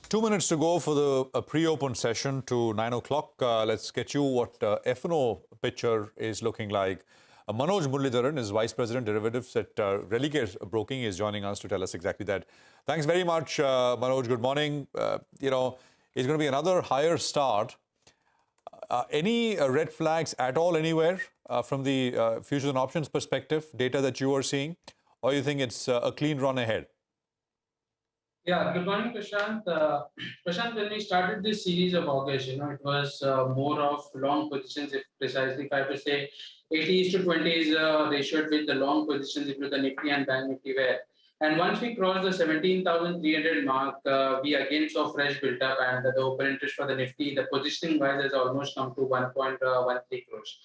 2 minutes to go for the pre-open session to 9 o'clock. Let's get you what F&O picture is looking like. Manoj Muralidharan is Vice President Derivatives at Relicate Broking, is joining us to tell us exactly that. Thanks very much, Manoj. Good morning. It's going to be another higher start. Any red flags at all anywhere from the futures and options perspective, data that you are seeing, or you think it's a clean run ahead? Yeah, good morning, Prashant. Prashant, when we started this series of August, it was more of long positions, if I have to say 80 to 20 is ratioed with the long positions into the Nifty and Bank Nifty were. And once we crossed the 17,300 mark, we again saw fresh build up, and the open interest for the Nifty, the positioning wise has almost come to 1.13 crores.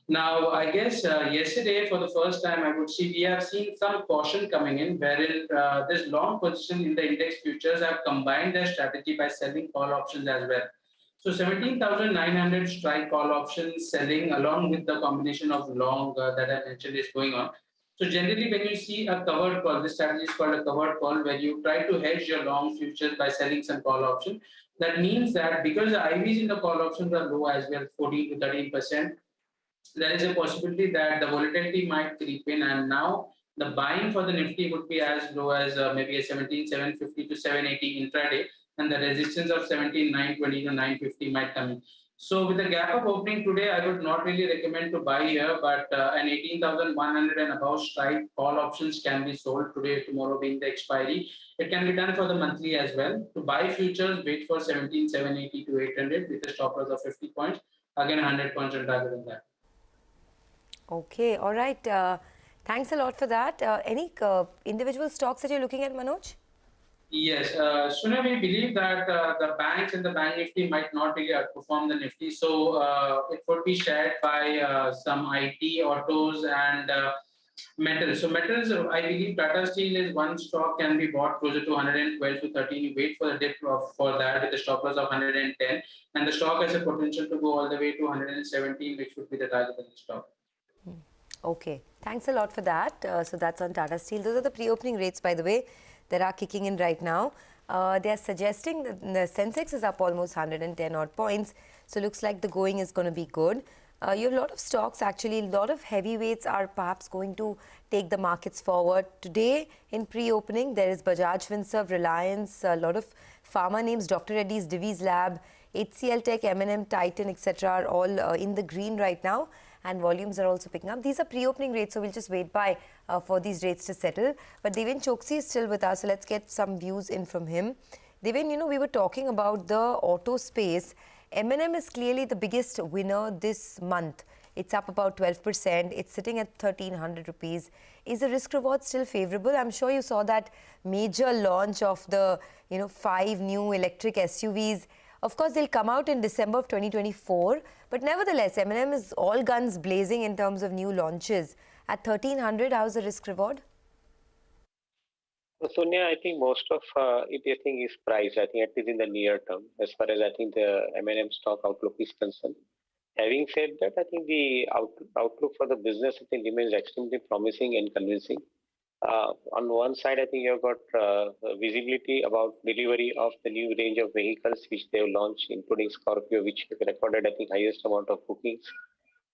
Now, I guess yesterday, for the first time, I would see we have seen some caution coming in, wherein this long position in the index futures have combined their strategy by selling call options as well. So 17,900 strike call options selling along with the combination of long that I mentioned is going on. So generally, when you see a covered call, this strategy is called a covered call, where you try to hedge your long futures by selling some call option. That means that because the IVs in the call options are low as well, 14 to 13%, there is a possibility that the volatility might creep in, and now the buying for the Nifty would be as low as maybe a 17,750 to 780 intraday, and the resistance of 17,920 to 950 might come in. So with the gap up opening today, I would not really recommend to buy here, but an 18,100 and above strike call options can be sold today, tomorrow being the expiry. It can be done for the monthly as well. To buy futures, wait for 17,780 to 800 with a stop loss of 50 points. Again, 100 points on target on that. Okay, all right. Thanks a lot for that. Any individual stocks that you're looking at, Manoj? Yes, Suna, we believe that the banks and the Bank Nifty might not really outperform the Nifty. So it would be shared by some IT, autos, and metals. So metals, I believe Tata Steel is one stock can be bought closer to 112 to 13. You wait for the dip for that with a stop loss of 110. And the stock has a potential to go all the way to 117, which would be the target of the stock. Okay, thanks a lot for that. So that's on Tata Steel. Those are the pre-opening rates, by the way, that are kicking in right now. They are suggesting that the Sensex is up almost 110 odd points. So looks like the going is going to be good. You have a lot of stocks, actually, a lot of heavyweights are perhaps going to take the markets forward. Today, in pre-opening, there is Bajaj Finserv, Reliance, a lot of pharma names, Dr. Reddy's, Divi's Lab, HCL Tech, M&M, Titan, etc. are all in the green right now, and volumes are also picking up. These are pre-opening rates, so we'll just wait by for these rates to settle. But Devin Choksi is still with us, so let's get some views in from him. Devin, we were talking about the auto space. M&M is clearly the biggest winner this month. It's up about 12%. It's sitting at 1,300 rupees. Is the risk reward still favorable? I'm sure you saw that major launch of the 5 new electric SUVs. Of course, they'll come out in December of 2024. But nevertheless, M&M is all guns blazing in terms of new launches. At 1,300, how's the risk reward? Sonia, I think most of it, I think, is price. I think it is in the near term, as far as I think the M&M stock outlook is concerned. Having said that, I think the outlook for the business, I think, remains extremely promising and convincing. On one side, I think you've got visibility about delivery of the new range of vehicles which they've launched, including Scorpio, which recorded, I think, highest amount of bookings,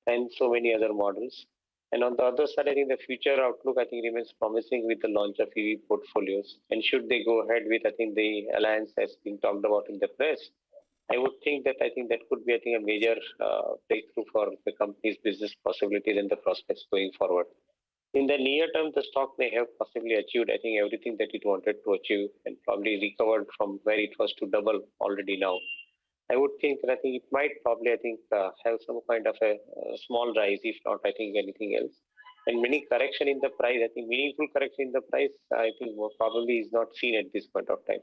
and so many other models. And on the other side, I think the future outlook, I think, remains promising with the launch of EV portfolios. And should they go ahead with, I think, the alliance has been talked about in the press, I would think that could be, I think, a major breakthrough for the company's business possibilities and the prospects going forward. In the near term, the stock may have possibly achieved, I think, everything that it wanted to achieve and probably recovered from where it was to double already now. I would think that it might probably, have some kind of a small rise, if not, I think, anything else. And many correction in the price, I think meaningful correction in the price, I think probably is not seen at this point of time.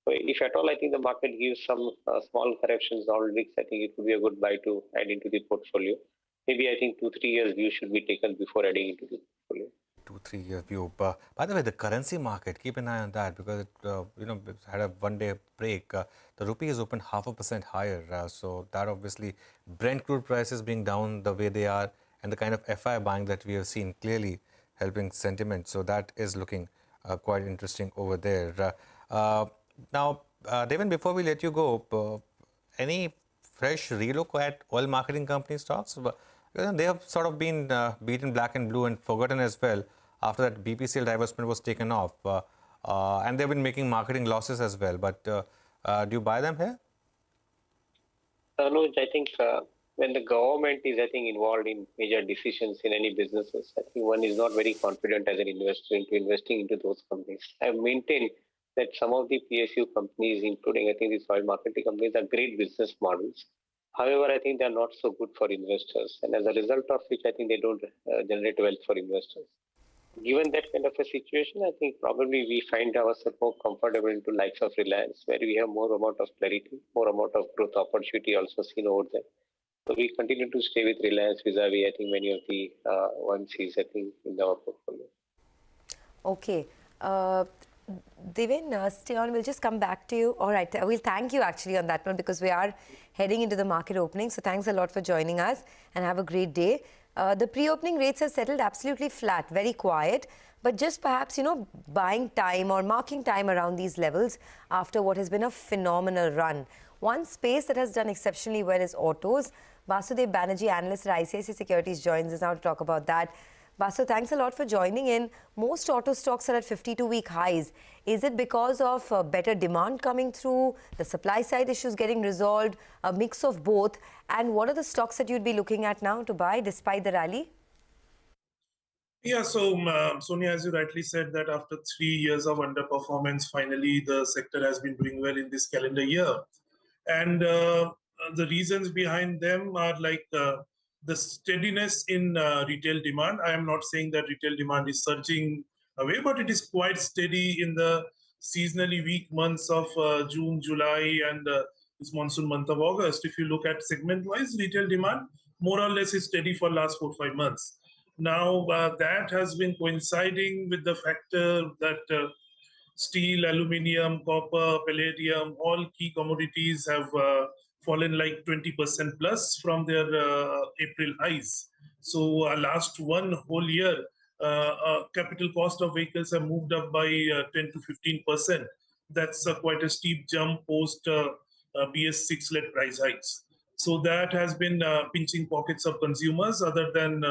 So if at all, I think the market gives some small corrections all weeks, I think it would be a good buy to add into the portfolio. Maybe I think 2-3 years view should be taken before adding into the portfolio. 2-3 year view. By the way, the currency market, keep an eye on that because it, it had a one-day break. The rupee is opened 0.5% higher. So that obviously, Brent crude prices being down the way they are, and the kind of FI buying that we have seen clearly helping sentiment. So that is looking quite interesting over there. Now, Devin, before we let you go, any fresh relook at oil marketing company stocks? They have sort of been beaten black and blue and forgotten as well after that BPCL divestment was taken off. And they've been making marketing losses as well. But do you buy them here? Anuj, I think when the government is, I think, involved in major decisions in any businesses, I think one is not very confident as an investor into investing into those companies. I have maintained that some of the PSU companies, including, I think, these oil marketing companies, are great business models. However, I think they are not so good for investors. And as a result of which, I think they don't generate wealth for investors. Given that kind of a situation, I think probably we find ourselves more comfortable into likes of Reliance, where we have more amount of clarity, more amount of growth opportunity also seen over there. So we continue to stay with Reliance vis-a-vis, I think, many of the ones I think, in our portfolio. Okay. Devin, stay on. We'll just come back to you. All right. We'll thank you actually on that one because we are heading into the market opening. So thanks a lot for joining us and have a great day. The pre-opening rates have settled absolutely flat, very quiet, but just perhaps, buying time or marking time around these levels after what has been a phenomenal run. One space that has done exceptionally well is autos. Vasudev Banerjee, analyst at ICICI Securities, joins us now to talk about that. Basu, thanks a lot for joining in. Most auto stocks are at 52-week highs. Is it because of better demand coming through, the supply side issues getting resolved, a mix of both? And what are the stocks that you'd be looking at now to buy despite the rally? Yeah, so Sonia, as you rightly said, that after 3 years of underperformance, finally the sector has been doing well in this calendar year. And the reasons behind them are like the steadiness in retail demand. I am not saying that retail demand is surging away, but it is quite steady in the seasonally weak months of June, July, and this monsoon month of August. If you look at segment-wise, retail demand more or less is steady for last 4-5 months. Now, that has been coinciding with the factor that steel, aluminium, copper, palladium, all key commodities have fallen like 20% plus from their April highs. So last one whole year, capital cost of vehicles have moved up by 10 to 15%. That's quite a steep jump post BS6-led price hikes. So that has been pinching pockets of consumers other than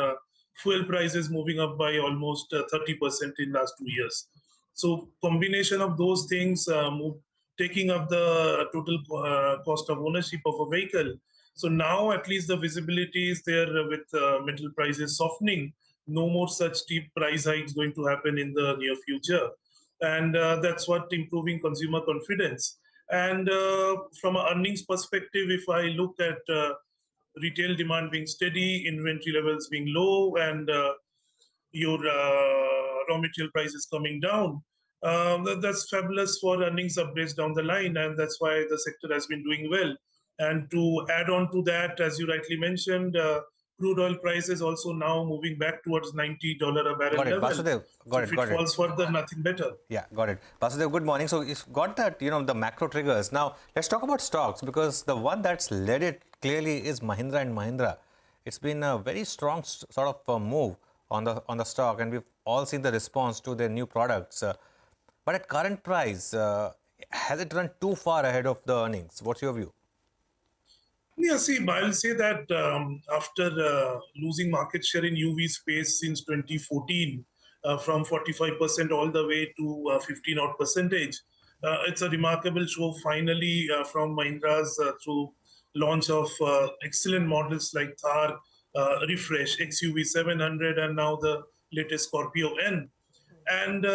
fuel prices moving up by almost 30% in last 2 years. So combination of those things taking up the total cost of ownership of a vehicle. So now at least the visibility is there with metal prices softening. No more such steep price hikes going to happen in the near future. And that's what improving consumer confidence. And from an earnings perspective, if I look at retail demand being steady, inventory levels being low, and your raw material prices coming down, that's fabulous for earnings upgrades down the line, and that's why the sector has been doing well. And to add on to that, as you rightly mentioned, crude oil prices also now moving back towards $90 a barrel Got it, level. Vasudev. If it falls further, nothing better. Yeah, got it. Vasudev, good morning. So it's got that, the macro triggers. Now, let's talk about stocks because the one that's led it clearly is Mahindra and Mahindra. It's been a very strong sort of move on the stock, and we've all seen the response to their new products. But at current price, has it run too far ahead of the earnings? What's your view? Yeah, see, I'll say that after losing market share in UV space since 2014, from 45% all the way to 15 odd percentage, it's a remarkable show finally from Mahindra's through launch of excellent models like Thar, Refresh, XUV 700, and now the latest Scorpio N. And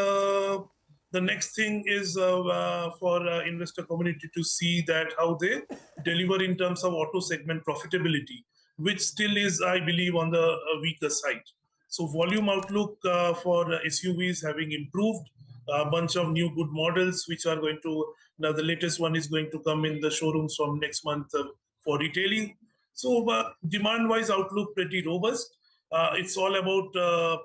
the next thing is for investor community to see that how they deliver in terms of auto segment profitability, which still is, I believe, on the weaker side. So volume outlook for SUVs having improved, a bunch of new good models which are going to, now the latest one is going to come in the showrooms from next month for retailing. So demand-wise outlook pretty robust. It's all about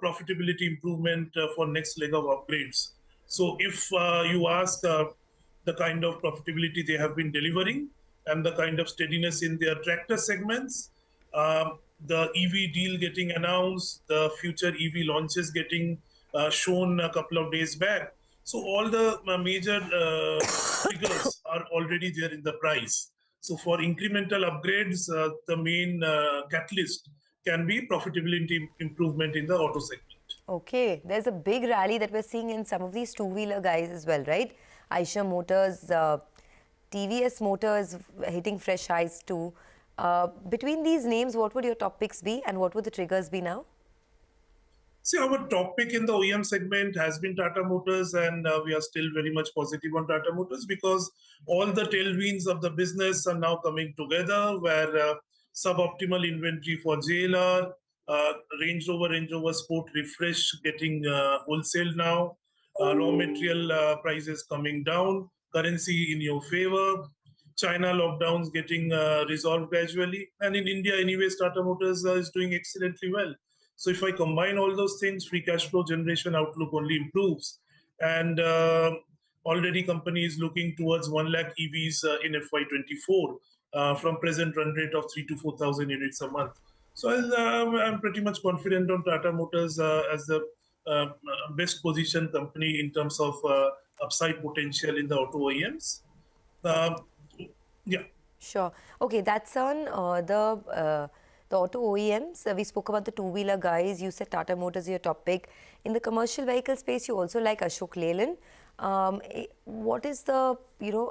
profitability improvement for next leg of upgrades. So if you ask the kind of profitability they have been delivering and the kind of steadiness in their tractor segments, the EV deal getting announced, the future EV launches getting shown a couple of days back. So all the major figures are already there in the price. So for incremental upgrades, the main catalyst can be profitability improvement in the auto segment. Okay, there's a big rally that we're seeing in some of these two-wheeler guys as well, right? Eicher Motors, TVS Motors hitting fresh highs too. Between these names, what would your top picks be and what would the triggers be now? See, our top pick in the OEM segment has been Tata Motors, and we are still very much positive on Tata Motors because all the tailwinds of the business are now coming together, where suboptimal inventory for JLR, Range Rover Sport refresh getting wholesale now, raw material prices coming down, currency in your favor, China lockdowns getting resolved gradually, and in India, anyways, Tata Motors is doing excellently well. So if I combine all those things, free cash flow generation outlook only improves. And already company is looking towards 1 lakh EVs in FY24 from present run rate of 3 to 4,000 units a month. So I'm pretty much confident on Tata Motors as the best positioned company in terms of upside potential in the auto OEMs. Yeah. Sure. Okay, that's on the auto OEMs. We spoke about the two-wheeler guys. You said Tata Motors is your top pick. In the commercial vehicle space, you also like Ashok Leyland. What is the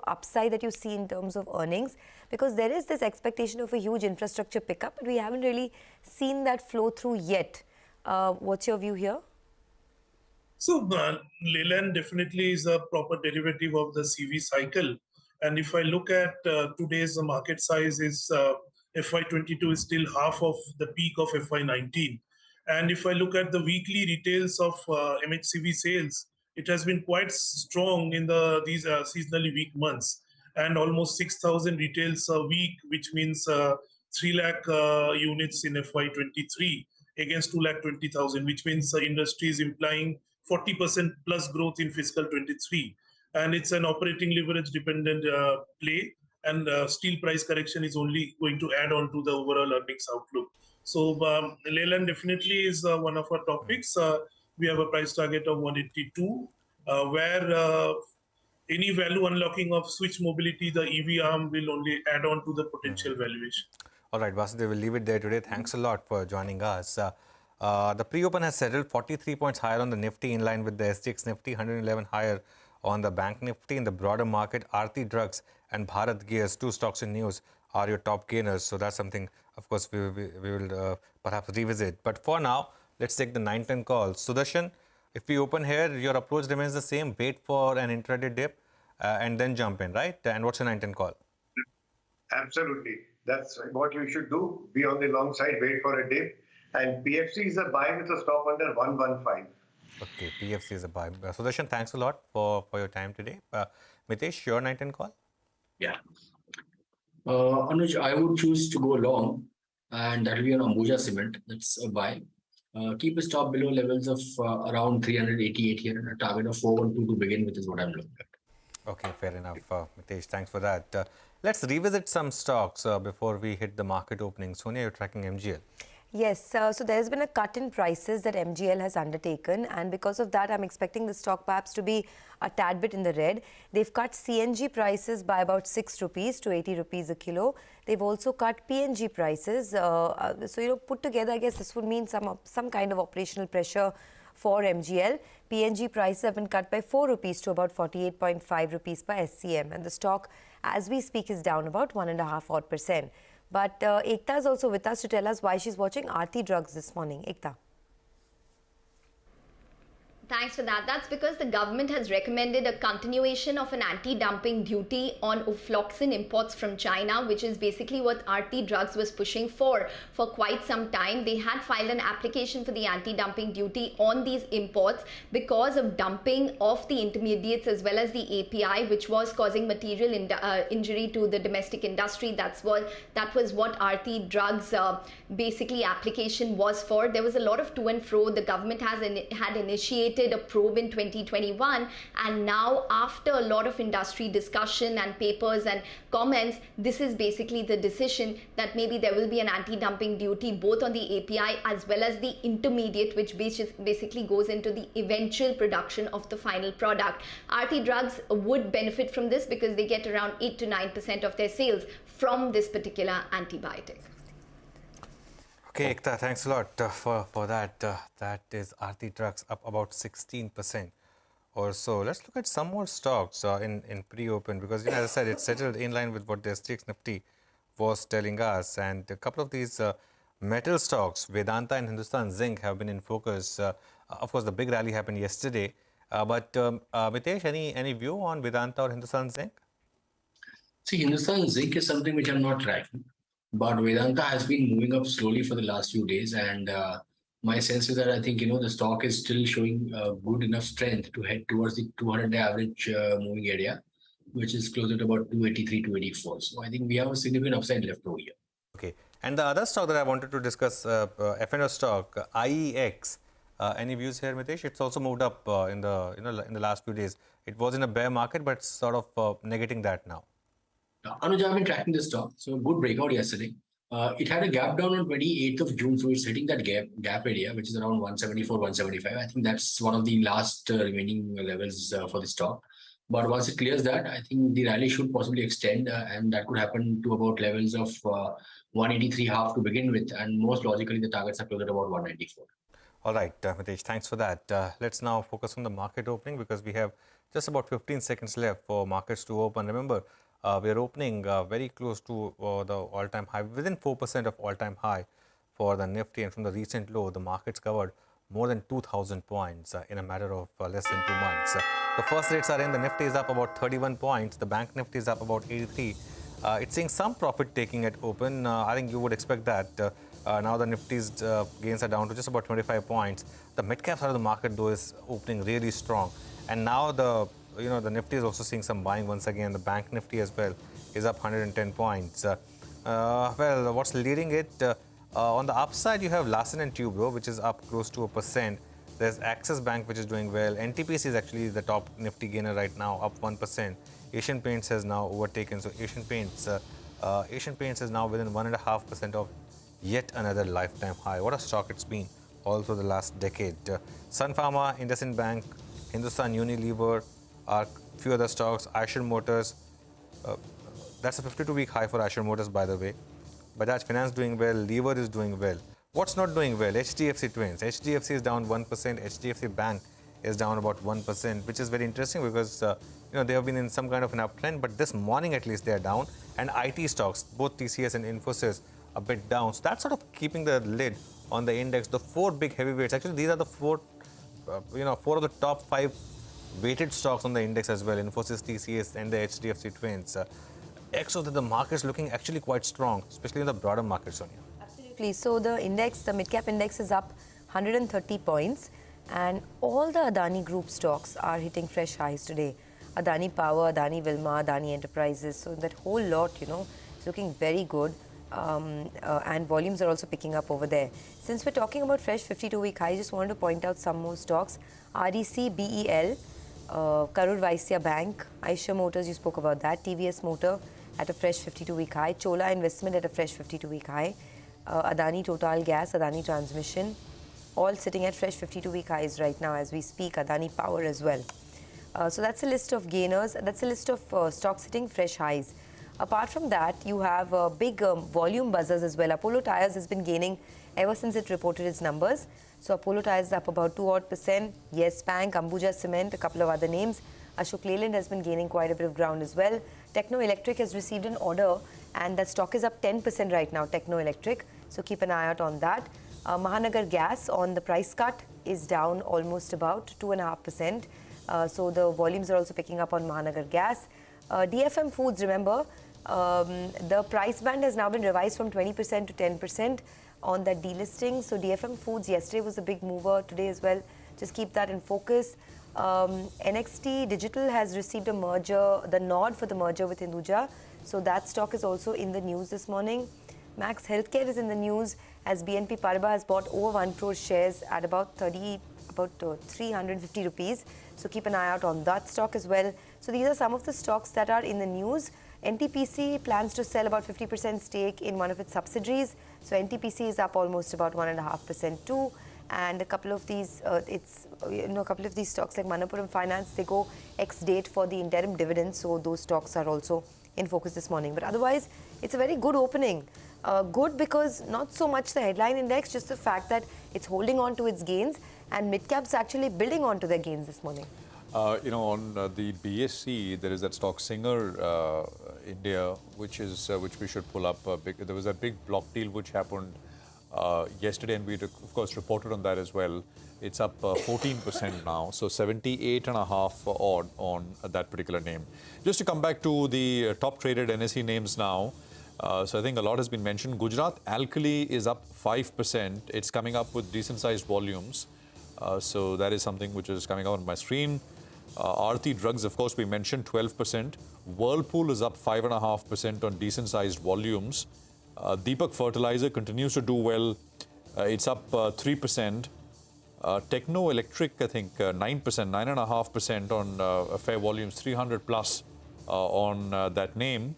upside that you see in terms of earnings? Because there is this expectation of a huge infrastructure pickup, but we haven't really seen that flow through yet. What's your view here? So Leyland definitely is a proper derivative of the CV cycle. And if I look at today's market size is FY22 is still half of the peak of FY19. And if I look at the weekly retails of MHCV sales, it has been quite strong in these seasonally weak months, and almost 6,000 retails a week, which means 3 lakh units in FY23 against 2,20,000, which means the industry is implying 40% plus growth in fiscal 23. And it's an operating leverage dependent play. And steel price correction is only going to add on to the overall earnings outlook. So Leyland definitely is one of our topics. We have a price target of 182, where any value unlocking of switch mobility, the EV arm will only add on to the potential valuation. All right, Vasudev, we'll leave it there today. Thanks a lot for joining us. The pre-open has settled 43 points higher on the Nifty, in line with the SGX Nifty, 111 higher on the Bank Nifty. In the broader market, Aarti Drugs and Bharat Gears, two stocks in news, are your top gainers. So that's something, of course, we will perhaps revisit. But for now, let's take the 9-10 call. Sudarshan, if we open here, your approach remains the same. Wait for an intraday dip and then jump in, right? And what's your 9-10 call? Absolutely. That's what you should do. Be on the long side, wait for a dip. And PFC is a buy with a stop under 115. Okay, PFC is a buy. Sudarshan, thanks a lot for your time today. Mitesh, your 9-10 call? Yeah. Anuj, I would choose to go long, and that will be on Ambuja Cement. That's a buy. Keep a stop below levels of around 388 here, and a target of 412 to begin with is what I'm looking at. Okay, fair enough, Mitesh. Thanks for that. Let's revisit some stocks before we hit the market opening. Sonia, you're tracking MGL. Yes, so there's been a cut in prices that MGL has undertaken, and because of that, I'm expecting the stock perhaps to be a tad bit in the red. They've cut CNG prices by about 6 rupees to 80 rupees a kilo. They've also cut PNG prices. So, put together, I guess this would mean some kind of operational pressure for MGL. PNG prices have been cut by 4 rupees to about 48.5 rupees per SCM, and the stock, as we speak, is down about 1.5%. But Ekta is also with us to tell us why she's watching Aarti Drugs this morning. Ekta. Thanks for that. That's because the government has recommended a continuation of an anti-dumping duty on ofloxacin imports from China, which is basically what Aarti Drugs was pushing for quite some time. They had filed an application for the anti-dumping duty on these imports because of dumping of the intermediates as well as the API, which was causing material injury to the domestic industry. That was what Aarti Drugs basically application was for. There was a lot of to and fro. The government had initiated completed a probe in 2021, and now after a lot of industry discussion and papers and comments, this is basically the decision that maybe there will be an anti-dumping duty both on the API as well as the intermediate, which basically goes into the eventual production of the final product. Aarti Drugs would benefit from this because they get around 8 to 9% of their sales from this particular antibiotic. Okay, Ekta, thanks a lot for that. That is Aarti Drugs up about 16% or so. Let's look at some more stocks in pre-open because, as I said, it settled in line with what the SGX Nifty was telling us. And a couple of these metal stocks, Vedanta and Hindustan Zinc, have been in focus. Of course, the big rally happened yesterday. But Mitesh, any view on Vedanta or Hindustan Zinc? See, Hindustan Zinc is something which I'm not tracking, but Vedanta has been moving up slowly for the last few days, and my sense is that I think the stock is still showing good enough strength to head towards the 200-day average moving area, which is closer to about 283, 284. So I think we have a significant upside left over here. Okay, and the other stock that I wanted to discuss, FNO stock, IEX. Any views here, Mitesh? It's also moved up in the last few days. It was in a bear market, but it's sort of negating that now. Anuj, I've been tracking this stock. So good breakout yesterday. It had a gap down on 28th of June, so it's hitting that gap area, which is around 174, 175. I think that's one of the last remaining levels for the stock. But once it clears that, I think the rally should possibly extend, and that could happen to about levels of 183.5 to begin with, and most logically the targets are closer to about 194. All right, Mitesh, thanks for that. Let's now focus on the market opening because we have just about 15 seconds left for markets to open. Remember, we are opening very close to the all-time high, within 4% of all-time high for the Nifty, and from the recent low, the markets covered more than 2,000 points in a matter of less than 2 months. The first rates are in. The Nifty is up about 31 points. The Bank Nifty is up about 83. It's seeing some profit taking at open. I think you would expect that. Now the Nifty's gains are down to just about 25 points. The mid-cap side of the market, though, is opening really strong. And now the Nifty is also seeing some buying once again. The Bank Nifty as well is up 110 points. Well, what's leading it? On the upside, you have Larsen & Toubro, which is up close to 1%. There's Axis Bank, which is doing well. NTPC is actually the top Nifty gainer right now, up 1%. Asian Paints has now overtaken. So Asian Paints is now within 1.5% of yet another lifetime high. What a stock it's been all through the last decade. Sun Pharma, IndusInd Bank, Hindustan Unilever, are few other stocks. Eicher Motors, that's a 52-week high for Eicher Motors, by the way. Bajaj Finance doing well. Lever is doing well. What's not doing well? HDFC Twins. HDFC is down 1%. HDFC Bank is down about 1%, which is very interesting because they have been in some kind of an uptrend, but this morning at least they are down. And IT stocks, both TCS and Infosys, a bit down. So that's sort of keeping the lid on the index. The four big heavyweights, actually these are the four of the top 5 weighted stocks on the index as well. Infosys, TCS and the HDFC Twins. So that the market is looking actually quite strong, especially in the broader market, Sonia. Absolutely. So the index, the mid-cap index is up 130 points, and all the Adani Group stocks are hitting fresh highs today. Adani Power, Adani Wilmar, Adani Enterprises. So that whole lot, is looking very good. And volumes are also picking up over there. Since we're talking about fresh 52-week high, I just wanted to point out some more stocks. REC, BEL, Karur Vysya Bank, Eicher Motors, you spoke about that, TVS Motor at a fresh 52-week high, Chola Investment at a fresh 52-week high, Adani Total Gas, Adani Transmission, all sitting at fresh 52-week highs right now as we speak, Adani Power as well. So that's a list of gainers, that's a list of stocks hitting fresh highs. Apart from that, you have big volume buzzers as well. Apollo Tyres has been gaining ever since it reported its numbers. So Apollo Tyres is up about 2% Yes Bank, Ambuja Cement, a couple of other names. Ashok Leyland has been gaining quite a bit of ground as well. Techno Electric has received an order and that stock is up 10% right now, Techno Electric. So keep an eye out on that. Mahanagar Gas on the price cut is down almost about 2.5%. So the volumes are also picking up on Mahanagar Gas. DFM Foods, remember, the price band has now been revised from 20% to 10% on that delisting. So DFM Foods yesterday was a big mover, today as well. Just keep that in focus. NXT Digital has received a merger, the nod for the merger with Hinduja. So that stock is also in the news this morning. Max Healthcare is in the news as BNP Paribas has bought over 1 crore shares at about 30 about 350 rupees. So keep an eye out on that stock as well. So these are some of the stocks that are in the news. NTPC plans to sell about 50% stake in one of its subsidiaries. So NTPC is up almost about 1.5% too. And a couple of these, a couple of these stocks like Manappuram Finance, they go ex-date for the interim dividend. So those stocks are also in focus this morning. But otherwise, it's a very good opening. Good because not so much the headline index, just the fact that it's holding on to its gains and mid-caps actually building on to their gains this morning. On the BSE, there is that stock Singer India, which we should pull up. There was a big block deal which happened yesterday, and we of course reported on that as well. It's up 14% now, so 78.5 odd on that particular name. Just to come back to the top traded NSE names now. So I think a lot has been mentioned. Gujarat Alkali is up 5%. It's coming up with decent sized volumes. So that is something which is coming out on my screen. Aarti Drugs, of course, we mentioned 12%. Whirlpool is up 5.5% on decent sized volumes. Deepak Fertilizer continues to do well. It's up 3%. Techno Electric, I think 9%, 9.5% on fair volumes, 300 plus on that name.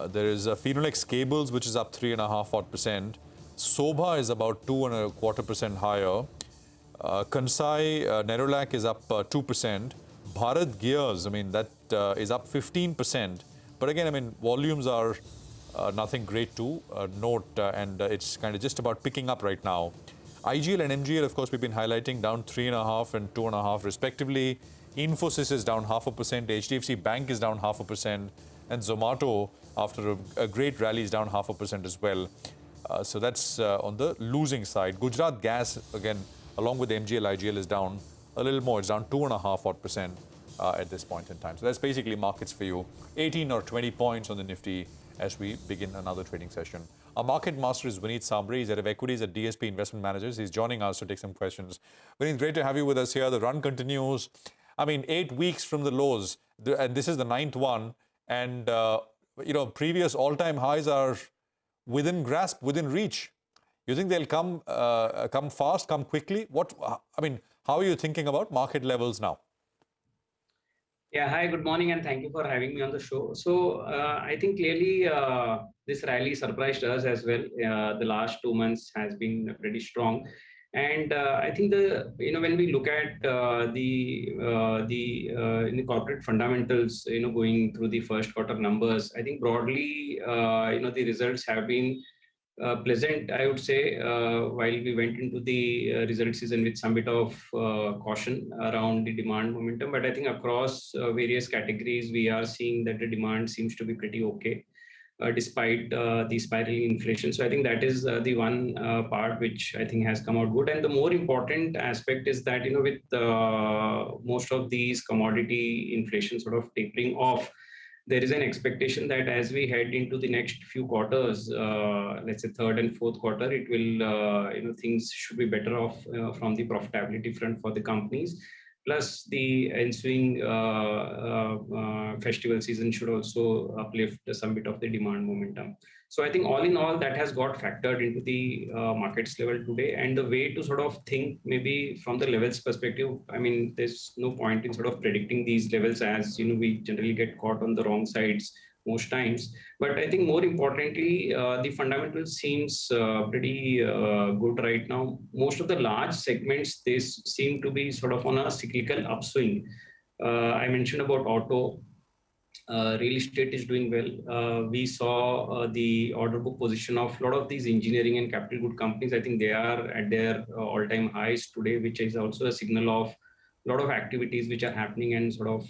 There is Phenolics Cables, which is up 3.5%. Sobha is about 2.25% higher. Kansai Nerolac is up 2%. Bharat Gears, I mean, that is up 15%. But again, I mean, volumes are nothing great to note, and it's kind of just about picking up right now. IGL and MGL, of course, we've been highlighting down 3.5% and 2.5% respectively. Infosys is down 0.5%. HDFC Bank is down 0.5%. And Zomato, after a great rally, is down 0.5% as well. So that's on the losing side. Gujarat Gas, again, along with MGL, IGL is down a little more. It's down 2.5% at this point in time. So that's basically markets for you. 18 or 20 points on the Nifty as we begin another trading session. Our market master is Vineet Sambri. He's head of equities at DSP Investment Managers. He's joining us to take some questions. Vineet, great to have you with us here. The run continues. I mean, 8 weeks from the lows, and this is the 9th one. And, previous all-time highs are within grasp, within reach. You think they'll come fast, come quickly? How are you thinking about market levels now? Yeah, hi, good morning, and thank you for having me on the show. So I think clearly this rally surprised us as well. The last 2 months has been pretty strong. And I think when we look at the corporate fundamentals, going through the first quarter numbers, I think broadly, the results have been pleasant, I would say, while we went into the result season with some bit of caution around the demand momentum. But I think across various categories, we are seeing that the demand seems to be pretty okay. Despite the spiraling inflation. So I think that is the one part which I think has come out good. And the more important aspect is that, with most of these commodity inflation sort of tapering off, there is an expectation that as we head into the next few quarters, let's say third and fourth quarter, it will, things should be better off from the profitability front for the companies. Plus, the ensuing festival season should also uplift some bit of the demand momentum. So I think all in all, that has got factored into the markets level today. And the way to sort of think maybe from the levels perspective, I mean, there's no point in sort of predicting these levels as, we generally get caught on the wrong sides most times. But I think more importantly, the fundamentals seems pretty good right now. Most of the large segments, they seem to be sort of on a cyclical upswing. I mentioned about auto. Real estate is doing well. We saw the order book position of a lot of these engineering and capital good companies. I think they are at their all-time highs today, which is also a signal of a lot of activities which are happening and sort of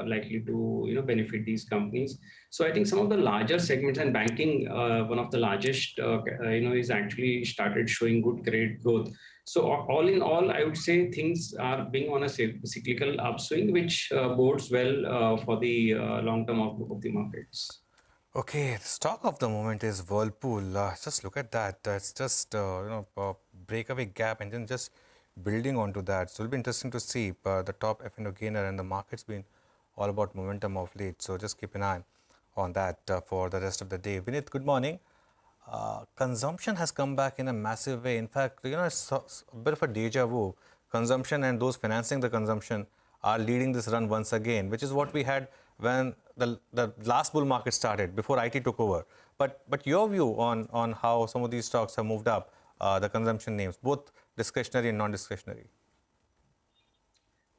likely to benefit these companies. So I think some of the larger segments, and banking, one of the largest, is actually started showing good credit growth. So all in all, I would say things are being on a cyclical upswing, which bodes well for the long-term outlook of the markets. Okay, the stock of the moment is Whirlpool. Just look at that. It's just a breakaway gap, and then just building onto that. So it'll be interesting to see the top F&O gainer, and the market's been all about momentum of late. So just keep an eye on that for the rest of the day. Vineet, good morning. Consumption has come back in a massive way. In fact, it's a bit of a deja vu. consumption and those financing the consumption are leading this run once again, which is what we had when the last bull market started, before IT took over. But your view on how some of these stocks have moved up, the consumption names, both discretionary and non-discretionary?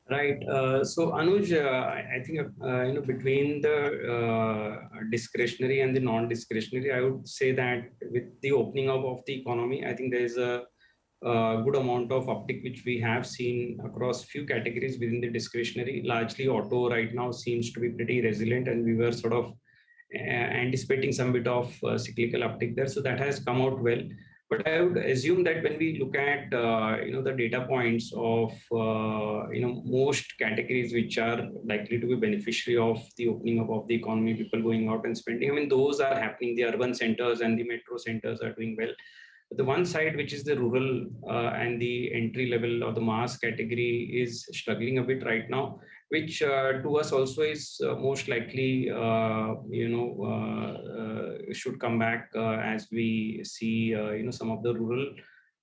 Right. So Anuj, I think between the discretionary and the non-discretionary, I would say that with the opening up of the economy, I think there is a good amount of uptick which we have seen across few categories within the discretionary. Largely, auto right now seems to be pretty resilient, and we were sort of anticipating some bit of cyclical uptick there. So that has come out well. But I would assume that when we look at the data points of most categories which are likely to be beneficiary of the opening up of the economy, people going out and spending, I mean, those are happening. The urban centers and the metro centers are doing well. The one side, which is the rural and the entry level or the mass category, is struggling a bit right now, which to us also is most likely, should come back as we see, some of the rural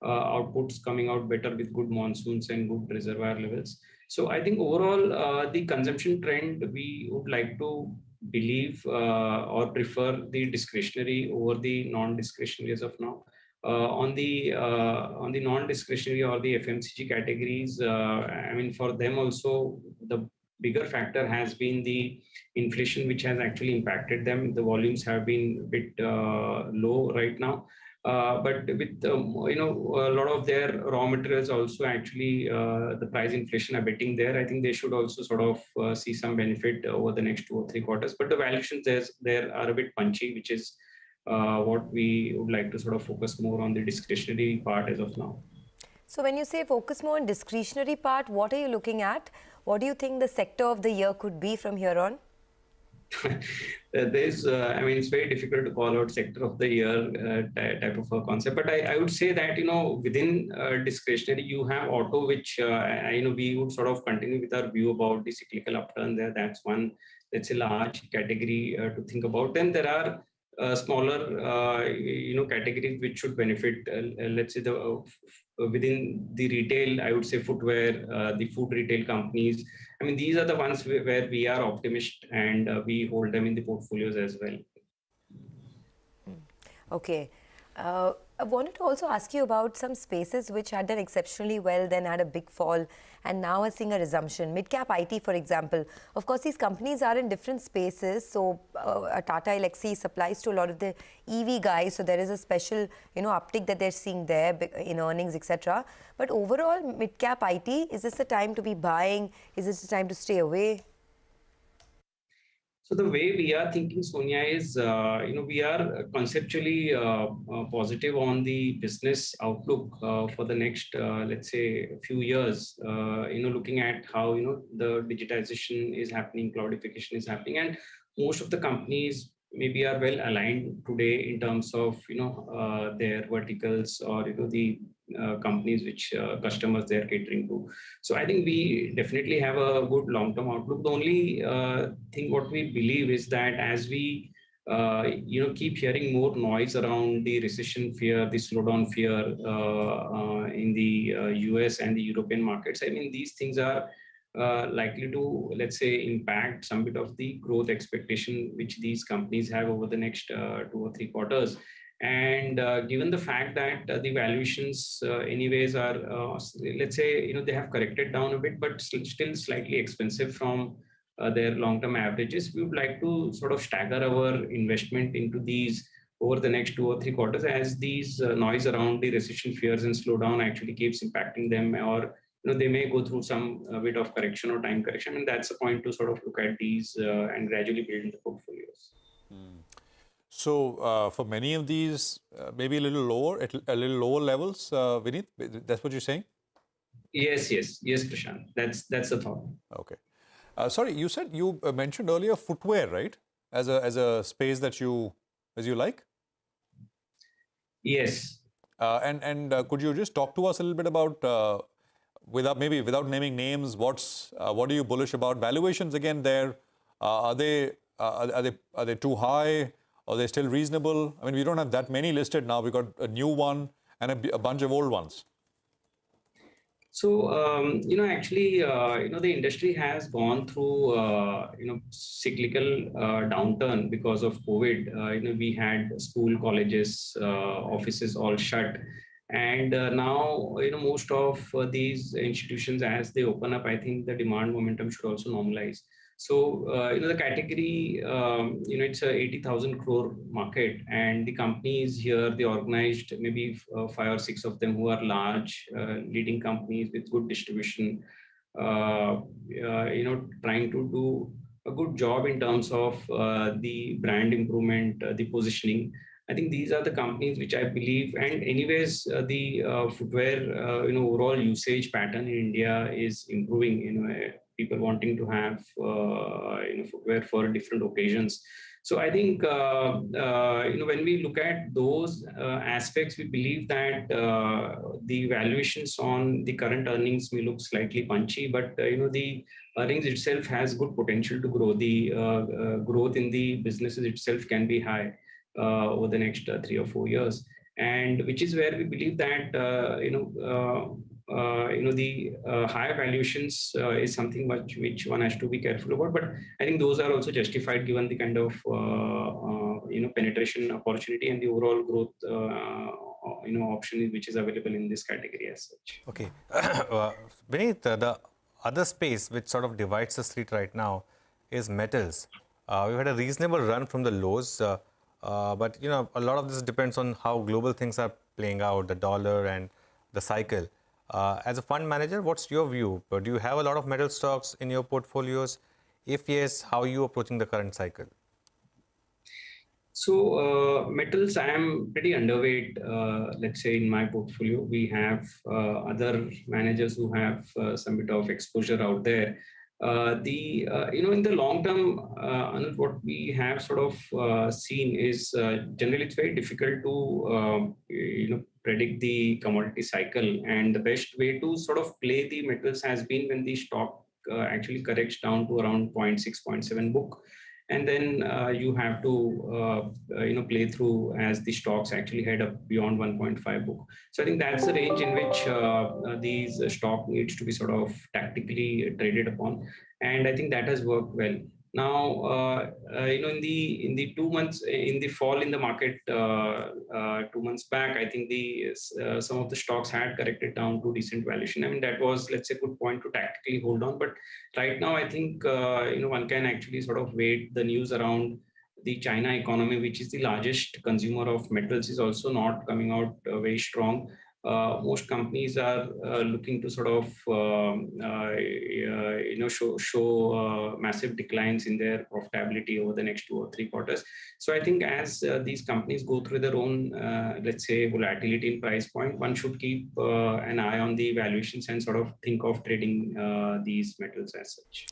outputs coming out better with good monsoons and good reservoir levels. So I think overall, the consumption trend, we would like to believe or prefer the discretionary over the non-discretionary as of now. On the non-discretionary or the FMCG categories, I mean, for them also, the bigger factor has been the inflation, which has actually impacted them. The volumes have been a bit low right now. But with a lot of their raw materials also actually the price inflation abetting there, I think they should also sort of see some benefit over the next 2 or 3 quarters. But the valuations there are a bit punchy, which is what we would like to sort of focus more on the discretionary part as of now. So when you say focus more on discretionary part, what are you looking at? What do you think the sector of the year could be from here on? There's, I mean, it's very difficult to call out sector of the year type of a concept. But I would say that, within discretionary, you have auto, which, we would sort of continue with our view about the cyclical upturn there. That's one, that's a large category to think about. Then there are smaller, categories which should benefit, let's say, within the retail, I would say footwear, the food retail companies. I mean, these are the ones where we are optimistic and we hold them in the portfolios as well. Okay. I wanted to also ask you about some spaces which had done exceptionally well, then had a big fall, and now are seeing a resumption. Mid-cap IT, for example. Of course, these companies are in different spaces. So, Tata Elxsi supplies to a lot of the EV guys. So, there is a special, uptick that they're seeing there in earnings, etc. But overall, mid-cap IT, is this a time to be buying? Is this a time to stay away? So the way we are thinking, Sonia, is, we are conceptually positive on the business outlook for the next, let's say, a few years, looking at how, the digitization is happening, cloudification is happening, and most of the companies maybe are well aligned today in terms of, their verticals or, the companies which customers they are catering to. So I think we definitely have a good long-term outlook. The only thing what we believe is that as we keep hearing more noise around the recession fear, the slowdown fear in the US and the European markets, I mean, these things are likely to, let's say, impact some bit of the growth expectation which these companies have over the next 2 or 3 quarters. And given the fact that the valuations anyways are, let's say, they have corrected down a bit, but still slightly expensive from their long-term averages, we would like to sort of stagger our investment into these over the next 2 or 3 quarters as these noise around the recession fears and slowdown actually keeps impacting them, or they may go through some bit of correction or time correction, and that's the point to sort of look at these and gradually build the portfolios. So for many of these, maybe a little lower levels, Vineet, that's what you're saying? Yes, Prashant. That's the thought. Okay. Sorry, you said you mentioned earlier footwear, right? As a space that you like? Yes. And could you just talk to us a little bit about without naming names, what are you bullish about? Valuations again there, are they too high? Are they still reasonable? I mean, we don't have that many listed now. We've got a new one and a bunch of old ones. So, actually, the industry has gone through, cyclical downturn because of COVID. We had school, colleges, offices all shut. And now, most of these institutions, as they open up, I think the demand momentum should also normalize. So, the category, it's a 80,000 crore market, and the companies here, they organized maybe 5 or 6 of them who are large, leading companies with good distribution, trying to do a good job in terms of the brand improvement, the positioning. I think these are the companies which I believe, and anyways, the footwear, overall usage pattern in India is improving. People wanting to have, footwear for different occasions. So I think, when we look at those aspects, we believe that the valuations on the current earnings may look slightly punchy, but, the earnings itself has good potential to grow. The growth in the businesses itself can be high over the next 3 or 4 years, and which is where we believe that the higher valuations is something which one has to be careful about. But I think those are also justified given the kind of penetration opportunity and the overall growth option which is available in this category as such. Okay, Vineet, the other space which sort of divides the street right now is metals. We've had a reasonable run from the lows. But a lot of this depends on how global things are playing out, the dollar and the cycle. As a fund manager, what's your view? Do you have a lot of metal stocks in your portfolios? If yes, how are you approaching the current cycle? So metals, I am pretty underweight, let's say, in my portfolio. We have other managers who have some bit of exposure out there. In the long term, Anuj, what we have sort of seen is generally it's very difficult to predict the commodity cycle, and the best way to sort of play the metals has been when the stock actually corrects down to around 0.6, 0.7 book. And then you have to play through as the stocks actually head up beyond 1.5 book. So I think that's the range in which these stock needs to be sort of tactically traded upon, and I think that has worked well. Now, in the 2 months in the fall in the market 2 months back, I think the some of the stocks had corrected down to decent valuation. I mean, that was, let's say, a good point to tactically hold on. But right now, I think one can actually sort of wait. The news around the China economy, which is the largest consumer of metals, is also not coming out very strong. Most companies are looking to sort of show massive declines in their profitability over the next 2 or 3 quarters. So I think as these companies go through their own, let's say, volatility in price point, one should keep an eye on the valuations and sort of think of trading these metals as such.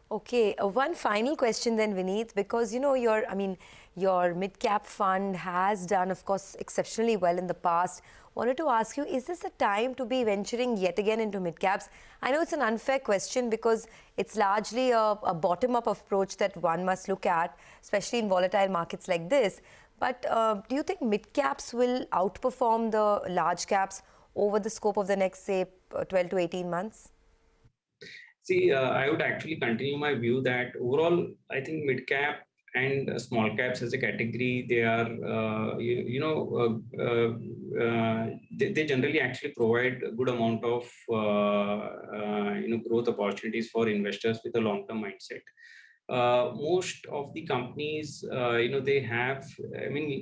Okay, one final question then, Vineet, because your mid-cap fund has done, of course, exceptionally well in the past. Wanted to ask you, is this a time to be venturing yet again into mid-caps? I know it's an unfair question because it's largely a bottom-up approach that one must look at, especially in volatile markets like this. But do you think mid-caps will outperform the large caps over the scope of the next, say, 12 to 18 months? See, I would actually continue my view that overall, I think mid-cap and small caps as a category, they are, they generally actually provide a good amount of, growth opportunities for investors with a long-term mindset. Most of the companies, they have,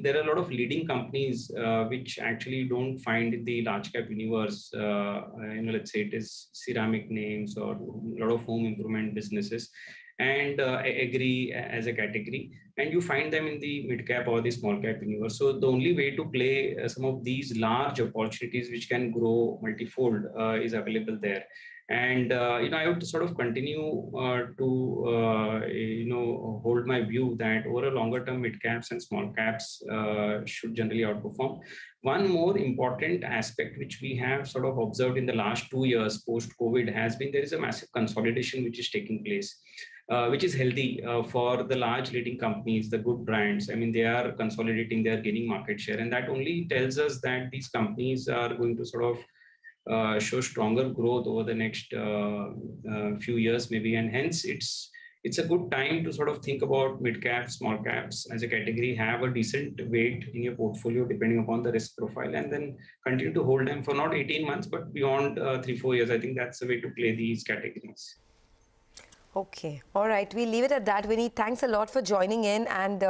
there are a lot of leading companies which actually don't find the large cap universe, let's say it is ceramic names or a lot of home improvement businesses, and agree as a category, and you find them in the mid cap or the small cap universe. So the only way to play some of these large opportunities which can grow multifold is available there. And I would sort of continue to hold my view that over a longer term, mid caps and small caps should generally outperform. One more important aspect which we have sort of observed in the last 2 years post COVID has been there is a massive consolidation which is taking place, which is healthy for the large leading companies, the good brands. I mean, they are consolidating, they are gaining market share, and that only tells us that these companies are going to sort of show stronger growth over the next few years maybe, and hence it's a good time to sort of think about mid caps, small caps as a category, have a decent weight in your portfolio depending upon the risk profile, and then continue to hold them for not 18 months, but beyond 3-4 years. I think that's the way to play these categories. Okay. All right. We'll leave it at that. Vinny, thanks a lot for joining in, and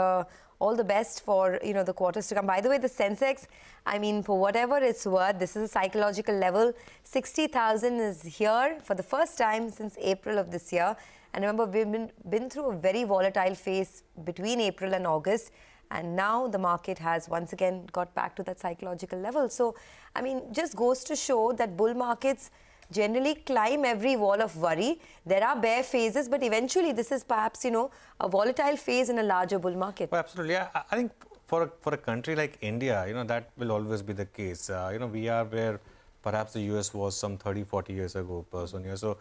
all the best for, the quarters to come. By the way, the Sensex, I mean, for whatever it's worth, this is a psychological level. 60,000 is here for the first time since April of this year. And remember, we've been through a very volatile phase between April and August. And now the market has once again got back to that psychological level. So, I mean, just goes to show that bull markets generally climb every wall of worry. There are bear phases, but eventually this is perhaps, a volatile phase in a larger bull market. Well, absolutely. I think for a country like India, that will always be the case. We are where perhaps the US was some 30, 40 years ago, Sonia. So,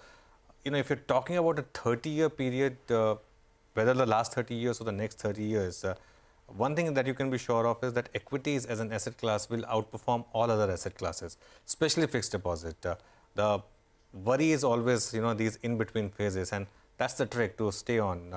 if you're talking about a 30-year period, whether the last 30 years or the next 30 years, one thing that you can be sure of is that equities as an asset class will outperform all other asset classes, especially fixed deposit. The worry is always, these in-between phases, and that's the trick to stay on,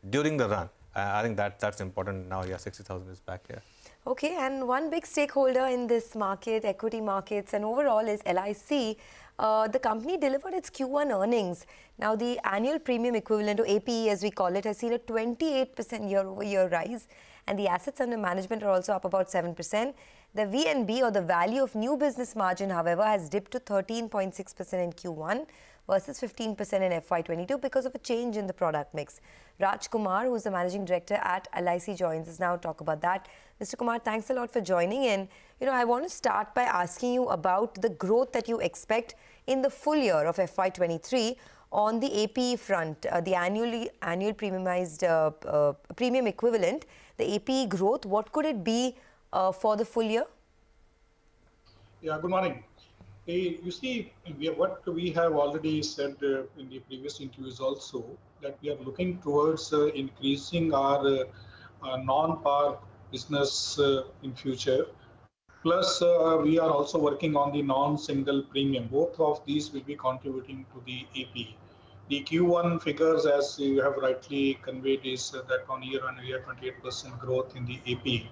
during the run. I think that's important now. Yeah, 60,000 is back here. Okay, and one big stakeholder in this market, equity markets, and overall is LIC. The company delivered its Q1 earnings. Now, the annual premium equivalent, or APE as we call it, has seen a 28% year-over-year rise, and the assets under management are also up about 7%. The VNB, or the value of new business margin, however, has dipped to 13.6% in Q1 versus 15% in FY22 because of a change in the product mix. Raj Kumar, who is the managing director at LIC, joins us now to talk about that. Mr. Kumar, thanks a lot for joining in. I want to start by asking you about the growth that you expect in the full year of FY23 on the APE front, the annual premiumized premium equivalent, the APE growth. What could it be for the full year? Yeah, good morning. You see, what we have already said in the previous interviews also, that we are looking towards increasing our non-par business in future. Plus, we are also working on the non-single premium. Both of these will be contributing to the AP. The Q1 figures, as you have rightly conveyed, is that on year-on-year 28% growth in the AP.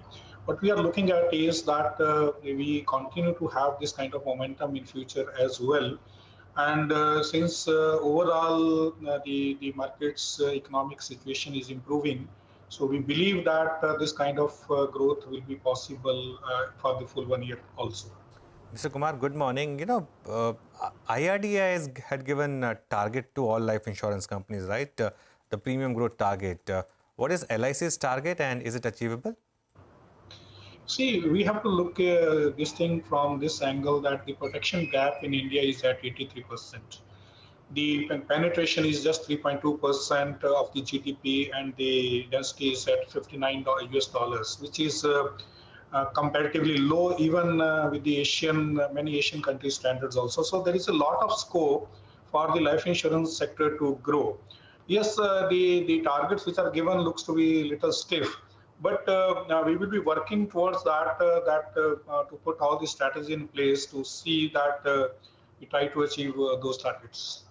What we are looking at is that we continue to have this kind of momentum in future as well. And since overall the market's economic situation is improving, so we believe that this kind of growth will be possible for the full 1 year also. Mr. Kumar, good morning. IRDAI had given a target to all life insurance companies, right? The premium growth target. What is LIC's target, and is it achievable? See, we have to look at this thing from this angle, that the protection gap in India is at 83%. The penetration is just 3.2% of the GDP, and the density is at $59 US, which is comparatively low even with the many Asian countries standards also. So there is a lot of scope for the life insurance sector to grow. Yes, the targets which are given looks to be a little stiff, but we will be working towards that, to put all the strategy in place to see that we try to achieve those targets.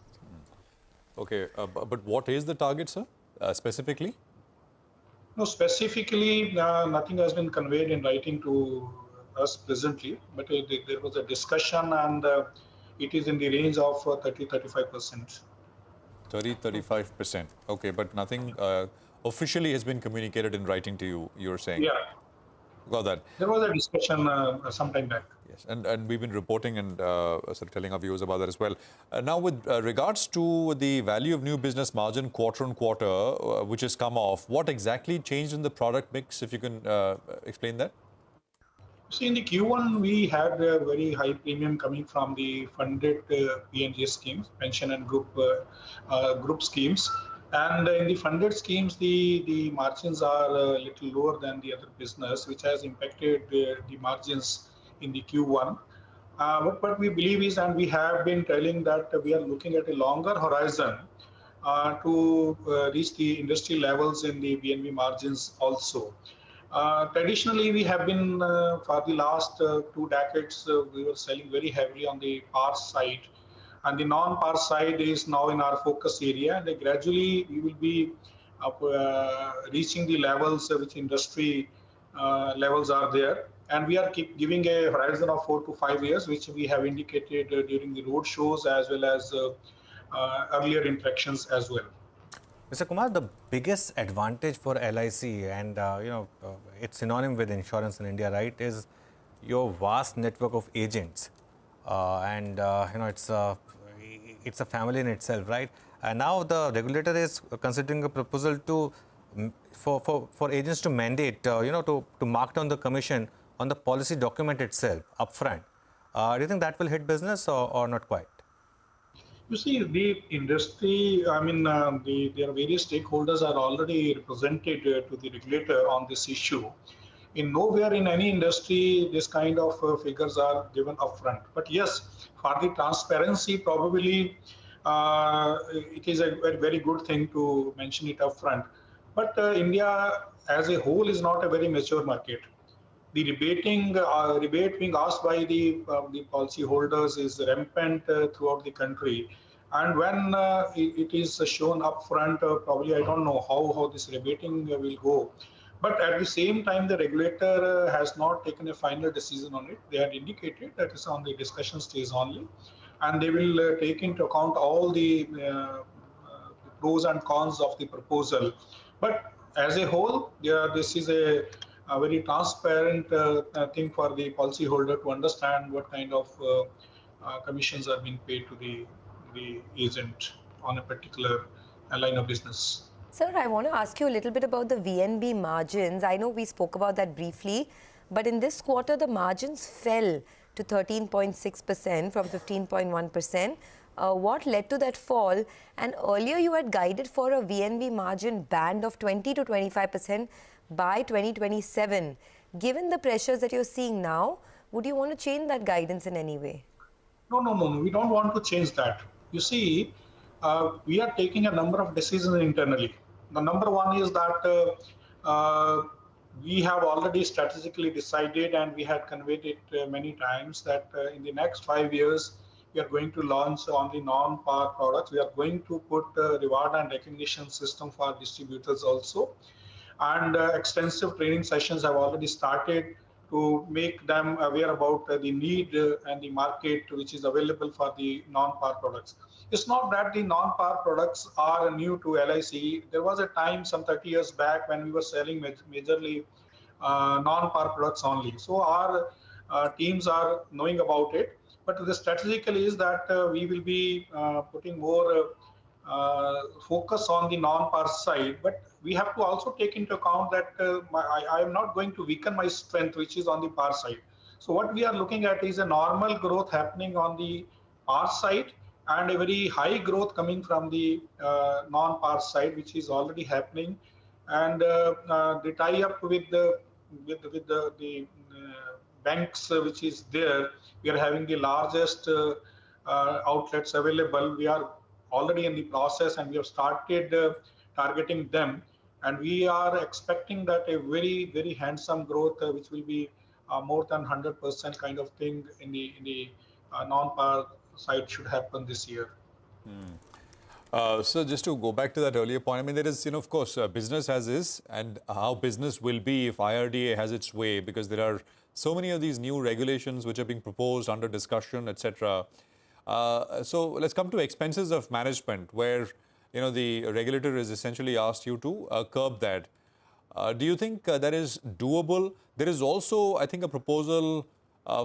Okay, but what is the target, sir, specifically? No, specifically, nothing has been conveyed in writing to us presently, but there was a discussion, and it is in the range of 30-35%. 30-35%. Okay, but nothing officially has been communicated in writing to you, you're saying? Yeah. Got that. There was a discussion some time back. Yes, and we've been reporting and sort of telling our viewers about that as well. Now, with regards to the value of new business margin quarter on quarter, which has come off, what exactly changed in the product mix, if you can explain that? See, in the Q1, we had a very high premium coming from the funded PNG schemes, pension and group schemes. And in the funded schemes, the margins are a little lower than the other business, which has impacted the margins in the Q1. What we believe is, and we have been telling that we are looking at a longer horizon to reach the industry levels in the Vnb margins also. Traditionally, we have been, for the last 2 decades, we were selling very heavily on the par side. And the non-par side is now in our focus area. And gradually, we will be reaching the levels which industry levels are there. And we are keep giving a horizon of 4 to 5 years, which we have indicated during the road shows as well as earlier interactions as well. Mr. Kumar, the biggest advantage for LIC, and it's synonym with insurance in India, right, is your vast network of agents, it's a family in itself, right? And now the regulator is considering a proposal to for agents to mandate, to mark down the commission on the policy document itself upfront. Do you think that will hit business or not quite? You see, the industry, I mean, their various stakeholders are already represented to the regulator on this issue. In nowhere in any industry, this kind of figures are given upfront. But yes, for the transparency, probably it is a very good thing to mention it upfront. But India as a whole is not a very mature market. The rebate being asked by the policy holders is rampant throughout the country. And when it is shown upfront, probably I don't know how this rebating will go. But at the same time, the regulator has not taken a final decision on it. They had indicated that it's on the discussion stage only. And they will take into account all the pros and cons of the proposal. But as a whole, this is a very transparent thing for the policyholder to understand what kind of commissions are being paid to the agent on a particular line of business. Sir, I want to ask you a little bit about the Vnb margins. I know we spoke about that briefly, but in this quarter, the margins fell to 13.6% from 15.1%. What led to that fall? And earlier you had guided for a Vnb margin band of 20 to 25% by 2027. Given the pressures that you're seeing now, would you want to change that guidance in any way? No. We don't want to change that. You see, we are taking a number of decisions internally. The number one is that we have already strategically decided, and we had conveyed it many times, that in the next 5 years, we are going to launch on the non-par products. We are going to put a reward and recognition system for distributors also. And extensive training sessions have already started to make them aware about the need and the market which is available for the non-par products. It's not that the non-par products are new to LIC. There was a time some 30 years back when we were selling majorly non-par products only. So our teams are knowing about it. But the strategically is that we will be putting more focus on the non-par side. But we have to also take into account that I am not going to weaken my strength, which is on the par side. So what we are looking at is a normal growth happening on the par side and a very high growth coming from the non-par side, which is already happening. And the tie-up with the banks, which is there, we are having the largest outlets available. We are already in the process, and we have started targeting them. And we are expecting that a very, very handsome growth, which will be more than 100% kind of thing in the non-par side should happen this year. So just to go back to that earlier point, I mean, there is, of course, business as is, and how business will be if IRDA has its way, because there are so many of these new regulations which are being proposed, under discussion, etc. So let's come to expenses of management, where the regulator is essentially asked you to curb that. Do you think that is doable? There is also, I think, a proposal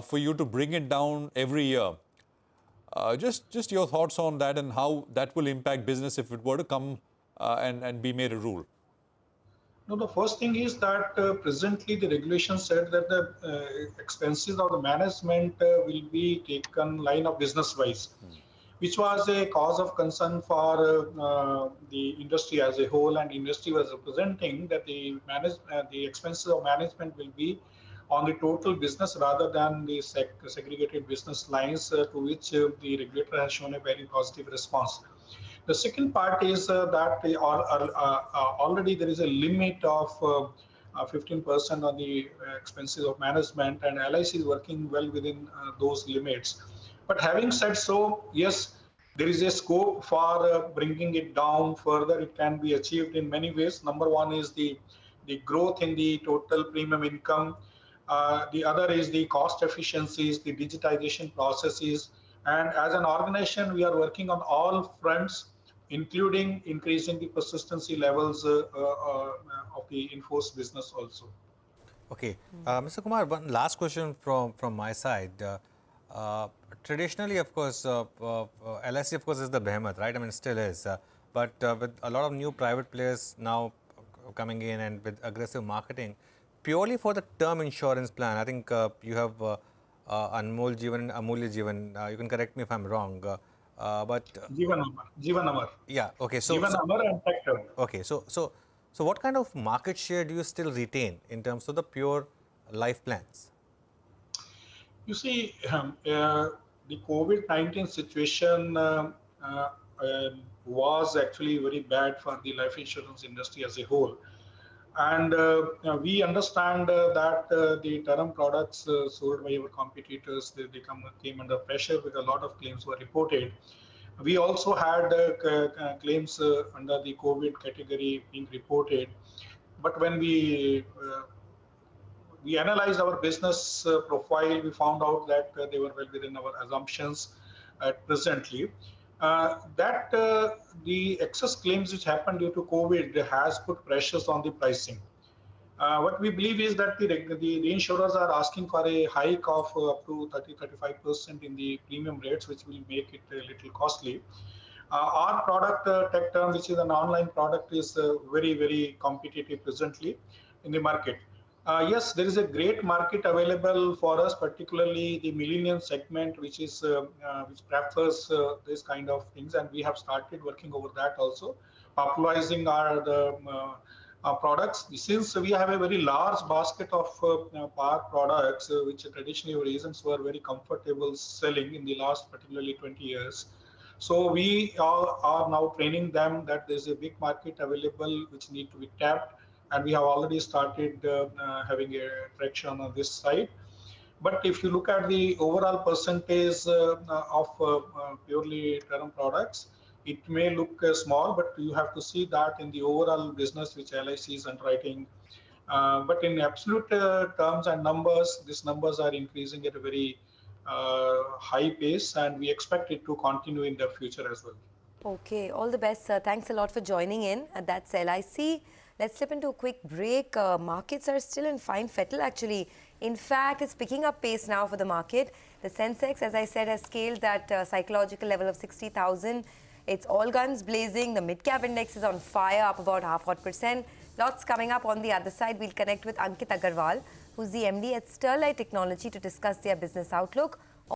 for you to bring it down every year. Just your thoughts on that and how that will impact business if it were to come and be made a rule. No, the first thing is that presently the regulation said that the expenses of the management will be taken line of business wise, which was a cause of concern for the industry as a whole, and industry was representing that the expenses of management will be on the total business rather than the segregated business lines, to which the regulator has shown a very positive response. The second part is that already there is a limit of 15% on the expenses of management, and LIC is working well within those limits. But having said so, yes, there is a scope for bringing it down further. It can be achieved in many ways. Number one is the growth in the total premium income. The other is the cost efficiencies, the digitization processes. And as an organization, we are working on all fronts, including increasing the persistency levels of the in-force business also. Okay. Mr. Kumar, one last question from my side. Traditionally, of course, LIC, of course, is the behemoth, right? I mean, it still is. But with a lot of new private players now coming in and with aggressive marketing, purely for the term insurance plan, I think you have Anmol Jeevan and Amulya Jeevan. You can correct me if I'm wrong. But Jeevan Amar. Yeah. Okay. So Jeevan Amar and Tech Term. Okay. So what kind of market share do you still retain in terms of the pure life plans? You see, the COVID-19 situation was actually very bad for the life insurance industry as a whole. And we understand that the term products sold by our competitors, they came under pressure because a lot of claims were reported. We also had claims under the COVID category being reported. But when we analyzed our business profile, we found out that they were well within our assumptions presently. The excess claims which happened due to COVID has put pressures on the pricing. What we believe is that the reinsurers are asking for a hike of up to 30-35% in the premium rates, which will make it a little costly. Our product, Tech Term, which is an online product, is very, very competitive presently in the market. Yes, there is a great market available for us, particularly the millennial segment, which prefers this kind of things, and we have started working over that also, popularizing our products. Since we have a very large basket of par products, which traditionally our agents were very comfortable selling in the last particularly 20 years. So we are now training them that there's a big market available which need to be tapped, and we have already started having a traction on this side. But if you look at the overall percentage of purely term products, it may look small, but you have to see that in the overall business which LIC is underwriting. But in absolute terms and numbers, these numbers are increasing at a very high pace, and we expect it to continue in the future as well. Okay, all the best, sir. Thanks a lot for joining in. That's LIC. Let's slip into a quick break. Markets are still in fine fettle, actually. In fact, it's picking up pace now for the market. The Sensex, as I said, has scaled that psychological level of 60,000. It's all guns blazing. The mid-cap index is on fire, up about 0.5%. Lots coming up on the other side. We'll connect with Ankit Agarwal, who's the MD at Sterlite Technology, to discuss their business outlook.